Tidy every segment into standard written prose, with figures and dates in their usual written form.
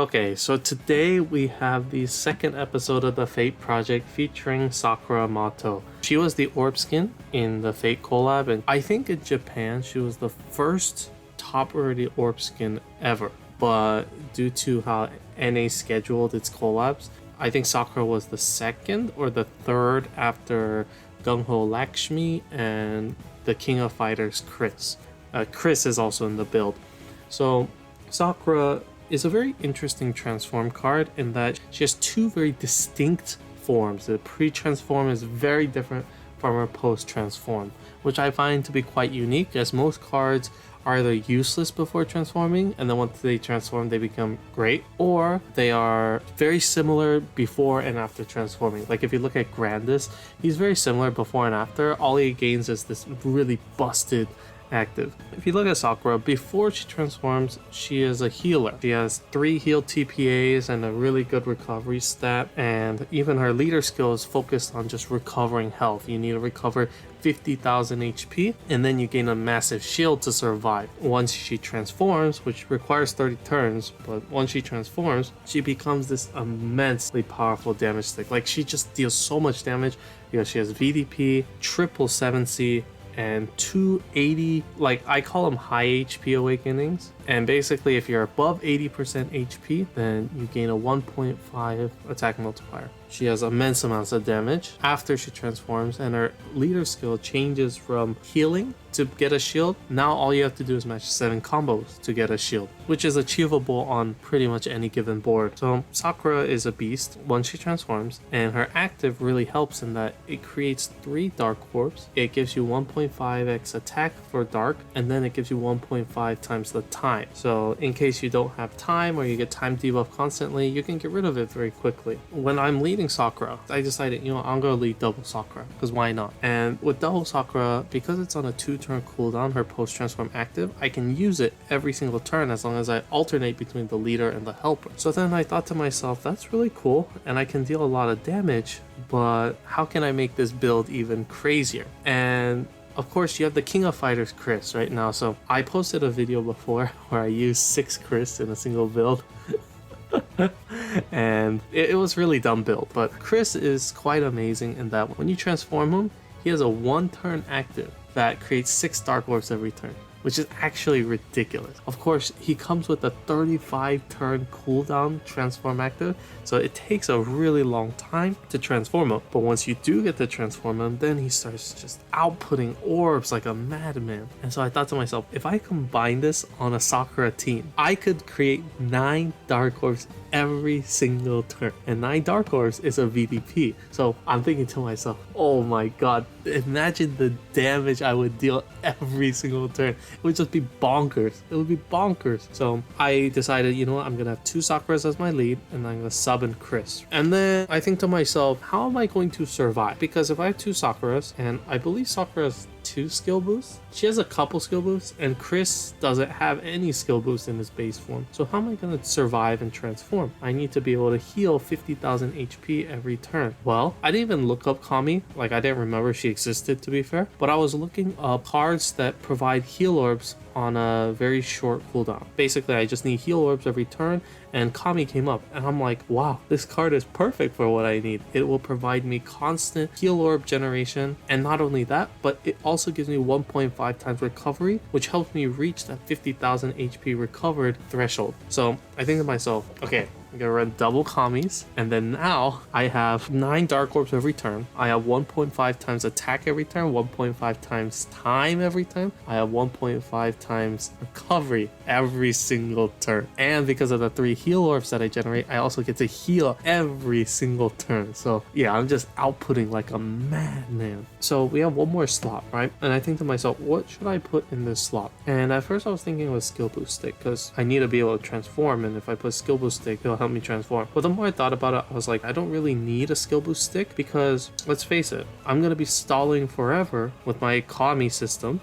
Okay, so today we have the second episode of the Fate project featuring Sakura Matou. She was the orb skin in the Fate collab, and I think in Japan she was the first top rarity orb skin ever. But due to how NA scheduled its collabs, I think Sakura was the second or the third after Gung-Ho Lakshmi and the King of Fighters Chris. Chris is also in the build. So Sakura is a very interesting transform card in that she has two very distinct forms. The pre-transform is very different from her post-transform, which I find to be quite unique, as most cards are either useless before transforming and then once they transform they become great, or they are very similar before and after transforming. Like if you look at Grandis, he's very similar before and after. All he gains is this really busted active. If you look at Sakura, before she transforms, she is a healer. She has 3 heal TPAs and a really good recovery stat, and even her leader skill is focused on just recovering health. You need to recover 50,000 HP and then you gain a massive shield to survive. Once she transforms, which requires 30 turns, but once she transforms, she becomes this immensely powerful damage stick. Like she just deals so much damage because she has VDP, triple 7C, and 280, like I call them high HP awakenings. And basically if you're above 80% HP, then you gain a 1.5 attack multiplier. She has immense amounts of damage after she transforms, and her leader skill changes from healing to get a shield. Now all you have to do is match 7 combos to get a shield, which is achievable on pretty much any given board. So Sakura is a beast once she transforms, and her active really helps in that it creates 3 dark orbs. It gives you 1.5x attack for dark, and then it gives you 1.5 times the time. So in case you don't have time or you get time debuff constantly, you can get rid of it very quickly. When I'm leading Sakura, I decided, I'm gonna lead double Sakura, because why not? And with double Sakura, because it's on a 2-turn cooldown, her post-transform active, I can use it every single turn as long as I alternate between the leader and the helper. So then I thought to myself, that's really cool, and I can deal a lot of damage, but how can I make this build even crazier? And of course, you have the King of Fighters Chris right now. So I posted a video before where I used 6 Chris in a single build. And it was really dumb build, but Chris is quite amazing in that when you transform him, he has a 1-turn active that creates 6 dark orbs every turn, which is actually ridiculous. Of course, he comes with a 35-turn cooldown transform active, so it takes a really long time to transform him. But once you do get to transform him, then he starts just outputting orbs like a madman. And so I thought to myself, if I combine this on a Sakura team, I could create 9 dark orbs every single turn, and 9 dark orbs is a VDP. So I'm thinking to myself, oh my god, imagine the damage I would deal every single turn. It would just be bonkers. It would be bonkers. So I decided, you know what, I'm gonna have 2 Sakuras as my lead, and I'm gonna sub in Chris. And then I think to myself, how am I going to survive? Because if I have 2 Sakuras, and I believe Sakura's 2 skill boosts. She has a couple skill boosts, and Chris doesn't have any skill boost in his base form. So how am I going to survive and transform? I need to be able to heal 50,000 HP every turn. Well, I didn't even look up Kami. Like, I didn't remember she existed, to be fair. But I was looking up cards that provide heal orbs on a very short cooldown. Basically, I just need heal orbs every turn, and Kami came up, and I'm like, wow, this card is perfect for what I need. It will provide me constant heal orb generation, and not only that, but it also gives me 1.5 times recovery, which helps me reach that 50,000 HP recovered threshold. So I think to myself, okay, I'm gonna run double Kamis, and then now I have 9 dark orbs every turn. I have 1.5 times attack every turn, 1.5 times time every turn. I have 1.5 times recovery every single turn. And because of the 3 heal orbs that I generate, I also get to heal every single turn. So yeah, I'm just outputting like a madman. So we have 1 more slot, right? And I think to myself, what should I put in this slot? And at first I was thinking it was skill boost stick, because I need to be able to transform, and if I put skill boost stick, it'll help me transform. But the more I thought about it, I was like, I don't really need a skill boost stick because, let's face it, I'm going to be stalling forever with my Kami system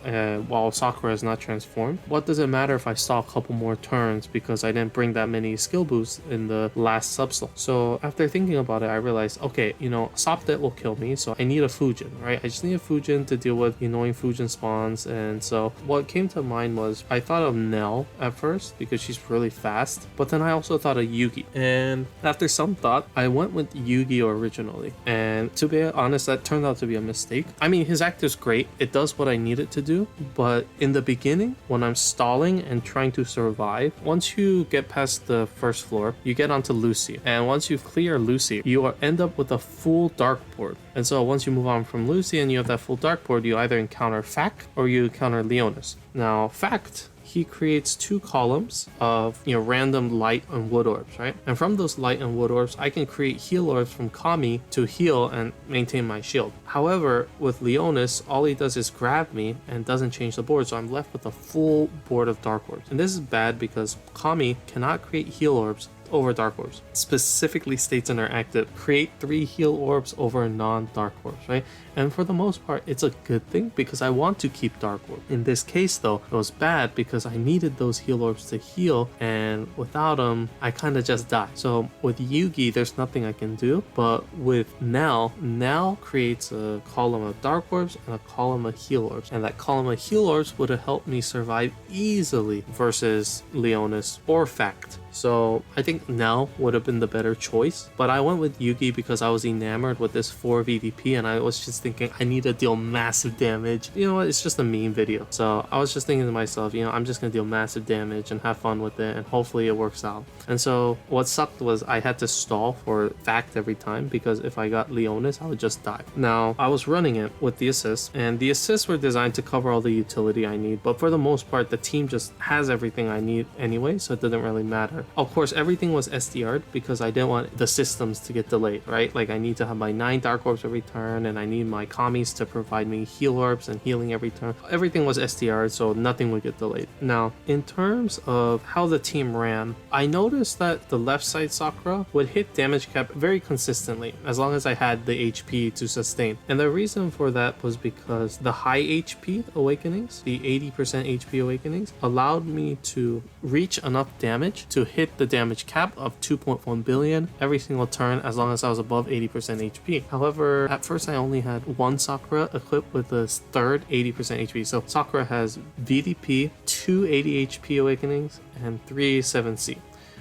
while Sakura is not transformed. What does it matter if I stall a couple more turns because I didn't bring that many skill boosts in the last substall? So after thinking about it, I realized, okay, you know, Sopdet will kill me, so I need a Fujin, right? I just need a Fujin to deal with the annoying Fujin spawns. And so what came to mind was I thought of Nelle at first because she's really fast, but then I also thought of Yugi. And after some thought, I went with Yugi originally. And to be honest, that turned out to be a mistake. I mean, his act is great. It does what I need it to do. But in the beginning, when I'm stalling and trying to survive, once you get past the first floor, you get onto Lucy. And once you clear Lucy, you end up with a full dark board. And so once you move on from Lucy and you have that full dark board, you either encounter Fact or you encounter Leonis. Now, Fact, he creates 2 columns of, you know, random light and wood orbs, right? And from those light and wood orbs, I can create heal orbs from Kami to heal and maintain my shield. However, with Leonis, all he does is grab me and doesn't change the board, so I'm left with a full board of dark orbs. And this is bad because Kami cannot create heal orbs over dark orbs. It specifically states in her active, create 3 heal orbs over non-dark orbs, right? And for the most part, it's a good thing because I want to keep dark orb. In this case though, it was bad because I needed those heal orbs to heal, and without them, I kind of just die. So with Yugi, there's nothing I can do, but with Nelle creates a column of dark orbs and a column of heal orbs, and that column of heal orbs would have helped me survive easily versus Leonis or Fact. So I think Nelle would have been the better choice, but I went with Yugi because I was enamored with this 4 VDP and I was just thinking I need to deal massive damage. You know what, it's just a meme video. So I was just thinking to myself, you know, I'm just gonna deal massive damage and have fun with it and hopefully it works out. And so what sucked was I had to stall for Fact every time because if I got Leonis, I would just die. Now I was running it with the assists, and the assists were designed to cover all the utility I need, but for the most part the team just has everything I need anyway, so it didn't really matter. Of course, everything was SDR'd because I didn't want the systems to get delayed, right? Like I need to have my 9 dark orbs every turn, and I need my Kamis to provide me heal orbs and healing every turn. Everything was SDR'd, so nothing would get delayed. Now, in terms of how the team ran, I noticed that the left side Sakura would hit damage cap very consistently as long as I had the HP to sustain. And the reason for that was because the high HP awakenings, the 80% HP awakenings, allowed me to reach enough damage to hit the damage cap of 2.1 billion every single turn as long as I was above 80% HP. However, at first I only had 1 Sakura equipped with the third 80% HP. So Sakura has VDP, 2 80 HP awakenings, and 3 7C.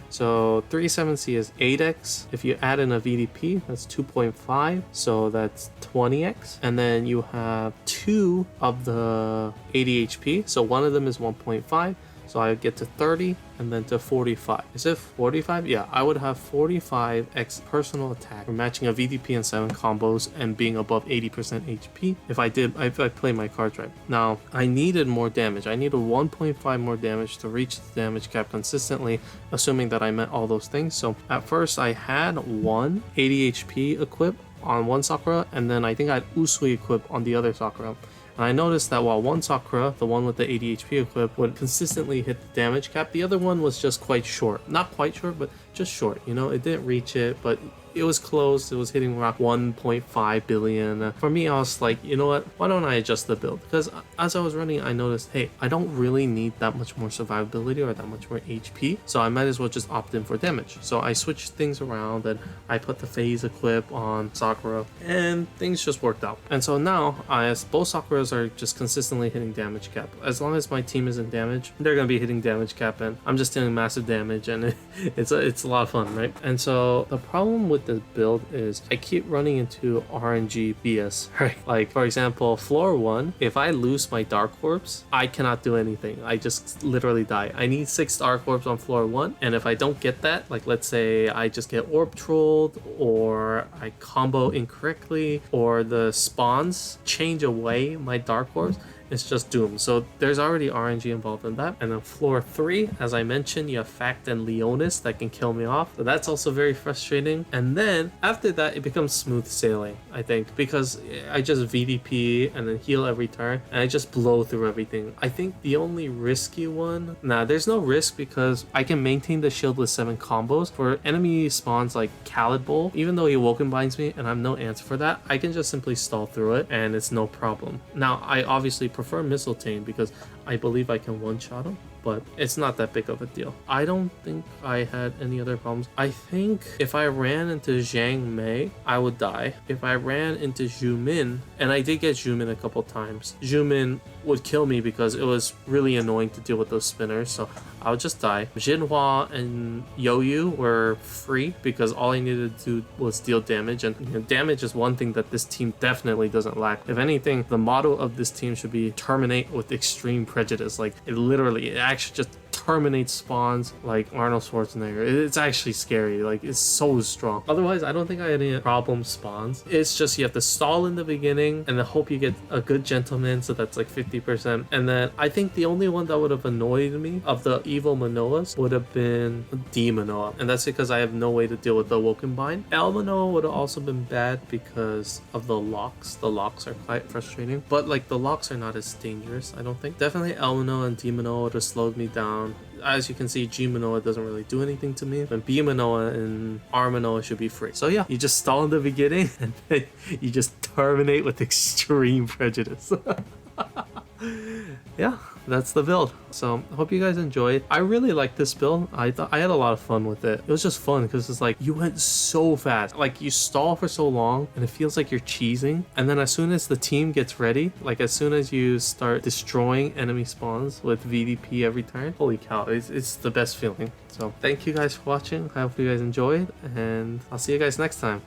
So 3 7C is 8x. If you add in a VDP, that's 2.5, so that's 20x. And then you have 2 of the 80 HP, so one of them is 1.5. So I get to 30 and then to 45. Is it 45? Yeah, I would have 45x personal attack for matching a VDP and 7 combos and being above 80% HP if I play my cards right. Now, I needed more damage. I needed 1.5 more damage to reach the damage cap consistently, assuming that I met all those things. So at first I had 1 80 HP equipped on 1 Sakura, and then I think I had Usui equipped on the other Sakura. And I noticed that while 1 Sakura, the one with the 80 HP equipped, would consistently hit the damage cap, the other one was just quite short. Not quite short, but just short. You know, it didn't reach it, but it was close. It was hitting around 1.5 billion. For me, I was like, you know what? Why don't I adjust the build? Because as I was running, I noticed, hey, I don't really need that much more survivability or that much more HP. So I might as well just opt in for damage. So I switched things around and I put the phase equip on Sakura and things just worked out. And so now, as both Sakuras are just consistently hitting damage cap. As long as my team is in damage, they're going to be hitting damage cap and I'm just dealing massive damage, and it's a lot of fun, right? And so the problem with the build is I keep running into RNG BS, right? Like for example, floor 1, if I lose my dark orbs, I cannot do anything. I just literally die. I need 6 dark orbs on floor 1, and if I don't get that, like let's say I just get orb trolled, or I combo incorrectly, or the spawns change away my dark orbs, it's just doom. So there's already RNG involved in that. And then floor 3, as I mentioned, you have Fact and Leonis that can kill me off. So that's also very frustrating. And then after that, it becomes smooth sailing, I think, because I just VDP and then heal every turn, and I just blow through everything. I think the only risky one, there's no risk because I can maintain the shield with 7 combos. For enemy spawns like Khalid Bowl, even though he Woken binds me and I have no answer for that, I can just simply stall through it and it's no problem. Now, I obviously prefer Mistletoe because I believe I can one-shot him, but it's not that big of a deal. I don't think I had any other problems. I think if I ran into Zhang Mei, I would die. If I ran into Zhu Min, and I did get Zhu Min a couple times, Zhu Min would kill me because it was really annoying to deal with those spinners, so I would just die. Jinhua and Yoyu were free because all I needed to do was deal damage, and damage is one thing that this team definitely doesn't lack. If anything, the motto of this team should be terminate with extreme prejudice. Like, it actually just terminates spawns like Arnold Schwarzenegger. It's actually scary. Like, it's so strong. Otherwise, I don't think I had any problem spawns. It's just you have to stall in the beginning and then hope you get a good gentleman, so that's like 50%. And then I think the only one that would have annoyed me of the evil Manoas would have been D Manoa, and that's because I have no way to deal with the Woken Bind. El Manoa would have also been bad because of the locks. The locks are quite frustrating, but like the locks are not as dangerous, I don't think. Definitely El Manoa and D Manoa would have slowed me down. As you can see, G Manoa doesn't really do anything to me, and B Manoa and R Manoa should be free. So yeah, you just stall in the beginning and then you just terminate with extreme prejudice. Yeah, that's the build. So I hope you guys enjoyed. I really like this build. I thought I had a lot of fun with it. It was just fun because it's like you went so fast. Like, you stall for so long and it feels like you're cheesing, and then as soon as the team gets ready, like as soon as you start destroying enemy spawns with VDP every turn, holy cow, it's the best feeling. So thank you guys for watching. I hope you guys enjoyed, and I'll see you guys next time.